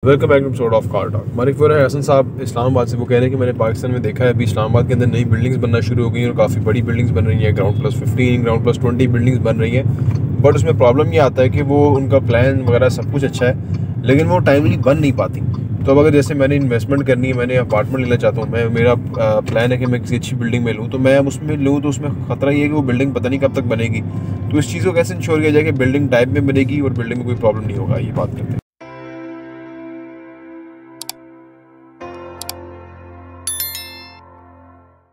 Welcome back to episode of car talk. हमारे एक हसन साहब इस्लामाबाद से वो कह रहे हैं कि मैंने पाकिस्तान में देखा है अभी इस्लामाबाद के अंदर नई बिल्डिंग्स बनना शुरू हो गई हैं और काफ़ी बड़ी बिल्डिंग्स बन रही हैं। Ground plus 15 ground plus 20 buildings बन रही हैं। बट उसमें प्रॉब्लम ये आता है कि वो उनका प्लान वगैरह सब कुछ अच्छा है लेकिन वो टाइमली बन नहीं पाती। तो अब अगर जैसे मैंने इन्वेस्टमेंट करनी है, मैंने अपार्टमेंट लेना चाहता हूँ, मेरा प्लान है कि मैं किसी अच्छी बिल्डिंग में लूँ, तो मैं अब उसमें लूँ तो उसमें ख़तरा ये है कि वो बिल्डिंग पता नहीं कब तक बनेगी। तो इस चीज़ को कैसे इंश्योर किया जाए कि बिल्डिंग टाइप में बनेगी और बिल्डिंग में कोई प्रॉब्लम नहीं होगा, ये बात करते हैं।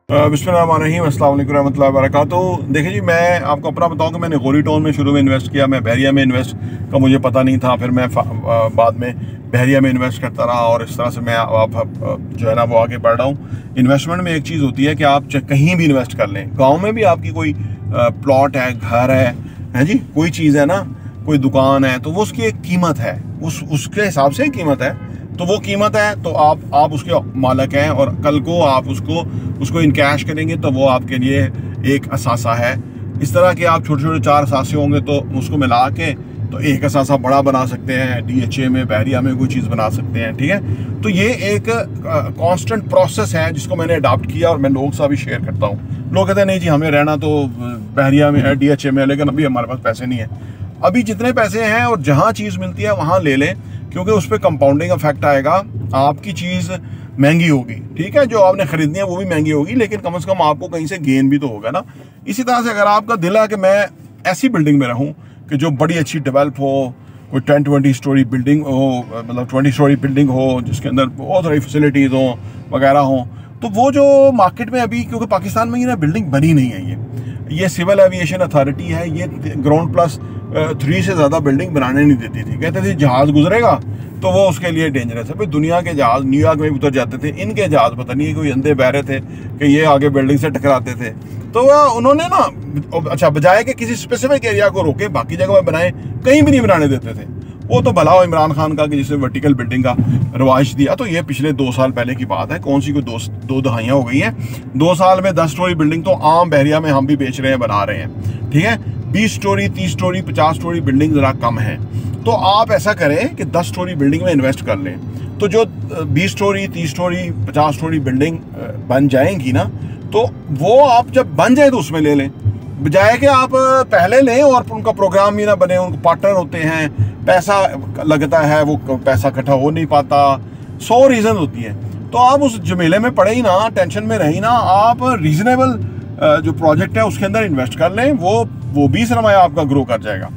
बिस्मिल्लाहिर्रहमानिर्रहीम, अस्सलाम वालेकुम रहमतुल्लाहि व बरकातुहू। देखिए जी, मैं आपको अपना बताऊं कि मैंने गोरी टाउन में शुरू में इन्वेस्ट किया। मैं बहरिया में इन्वेस्ट का मुझे पता नहीं था, फिर मैं बाद में बहरिया में इन्वेस्ट करता रहा और इस तरह से मैं आप जो है ना वो आगे बढ़ रहा हूँ। इन्वेस्टमेंट में एक चीज़ होती है कि आप कहीं भी इन्वेस्ट कर लें। गाँव में भी आपकी कोई प्लॉट है, घर है जी, कोई चीज़ है ना, कोई दुकान है, तो वो उसकी एक कीमत है, उसके हिसाब से कीमत है। तो वो कीमत है तो आप उसके मालिक हैं और कल को आप उसको इन कैश करेंगे तो वो आपके लिए एक असासा है। इस तरह के आप छोटे छोटे 4 असासे होंगे तो उसको मिला के तो एक असासा बड़ा बना सकते हैं। DHA में, बहरिया में कोई चीज़ बना सकते हैं, ठीक है। तो ये एक कांस्टेंट प्रोसेस है जिसको मैंने अडॉप्ट किया और मैं लोग से भी शेयर करता हूँ। लोग कहते हैं नहीं जी, हमें रहना तो बहरिया में है, DHA में है, लेकिन अभी हमारे पास पैसे नहीं है। अभी जितने पैसे हैं और जहाँ चीज़ मिलती है वहाँ ले लें, क्योंकि उस पर कंपाउंडिंग इफेक्ट आएगा। आपकी चीज़ महंगी होगी, ठीक है, जो आपने खरीदनी है वो भी महंगी होगी, लेकिन कम से कम आपको कहीं से गेन भी तो होगा ना। इसी तरह से अगर आपका दिल है कि मैं ऐसी बिल्डिंग में रहूं कि जो बड़ी अच्छी डेवलप हो, कोई 10-20 स्टोरी बिल्डिंग हो, मतलब 20 स्टोरी बिल्डिंग हो जिसके अंदर बहुत सारी फैसिलिटीज़ हों वगैरह हों, तो वो जो मार्केट में अभी, क्योंकि पाकिस्तान में ये ना बिल्डिंग बनी नहीं है, ये सिविल एविएशन अथॉरिटी है, ये ग्राउंड प्लस 3 से ज़्यादा बिल्डिंग बनाने नहीं देती थी। कहते थे जहाज़ गुजरेगा तो वो उसके लिए डेंजरस है। भाई दुनिया के जहाज़ न्यूयॉर्क में उतर जाते थे, इनके जहाज़ पता नहीं कोई अंधे बहरे थे कि ये आगे बिल्डिंग से टकराते थे। तो उन्होंने ना, अच्छा, बजाय कि किसी स्पेसिफिक एरिया को रोके बाकी जगह में बनाए, कहीं भी नहीं बनाने देते थे। वो तो भला हो इमरान खान का कि जिसने वर्टिकल बिल्डिंग का रवाज दिया, तो ये पिछले 2 साल पहले की बात है। कौन सी कोई 2 दहाइयाँ हो गई हैं। 2 साल में 10 स्टोरी बिल्डिंग तो आम बहरिया में हम भी बेच रहे हैं, बना रहे हैं, ठीक है। 20 स्टोरी, 30 स्टोरी, 50 स्टोरी बिल्डिंग ज़रा कम है। तो आप ऐसा करें कि 10 स्टोरी बिल्डिंग में इन्वेस्ट कर लें, तो जो 20 स्टोरी, 30 स्टोरी, 50 स्टोरी बिल्डिंग बन जाएंगी ना, तो वो आप जब बन जाए तो उसमें ले लें, बजाय कि आप पहले लें और उनका प्रोग्राम ही ना बने। उनको पार्टनर होते हैं, पैसा लगता है, वो पैसा इकट्ठा हो नहीं पाता, 100 रीज़न होती है। तो आप उस झमेले में पड़े ही ना, टेंशन में रही ना, आप रीजनेबल जो प्रोजेक्ट है उसके अंदर इन्वेस्ट कर लें। वो भी सरमाया आपका ग्रो कर जाएगा,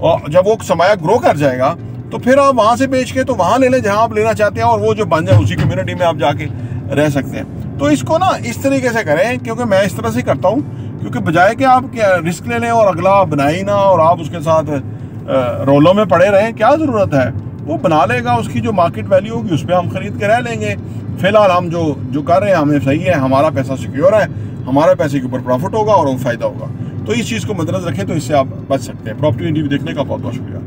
और जब वो सरमाया ग्रो कर जाएगा तो फिर आप वहाँ से बेच के तो वहाँ ले लें जहाँ आप लेना चाहते हैं, और वो जो बन जाए उसी कम्युनिटी में आप जाके रह सकते हैं। तो इसको ना इस तरीके से करें, क्योंकि मैं इस तरह से करता हूँ, क्योंकि बजाय कि आप क्या रिस्क ले लें और अगला बनाए ही ना और आप उसके साथ रोलों में पड़े रहें, क्या ज़रूरत है। वो बना लेगा, उसकी जो मार्केट वैल्यू होगी उस पर हम खरीद के रह लेंगे। फिलहाल हम जो कर रहे हैं हमें सही है, हमारा पैसा सिक्योर है, हमारे पैसे के ऊपर प्रॉफिट होगा और वो फ़ायदा होगा। तो इस चीज़ को मद्देनजर रखें, तो इससे आप बच सकते हैं। प्रॉपर्टी इंटरव्यू देखने का बहुत बहुत शुक्रिया।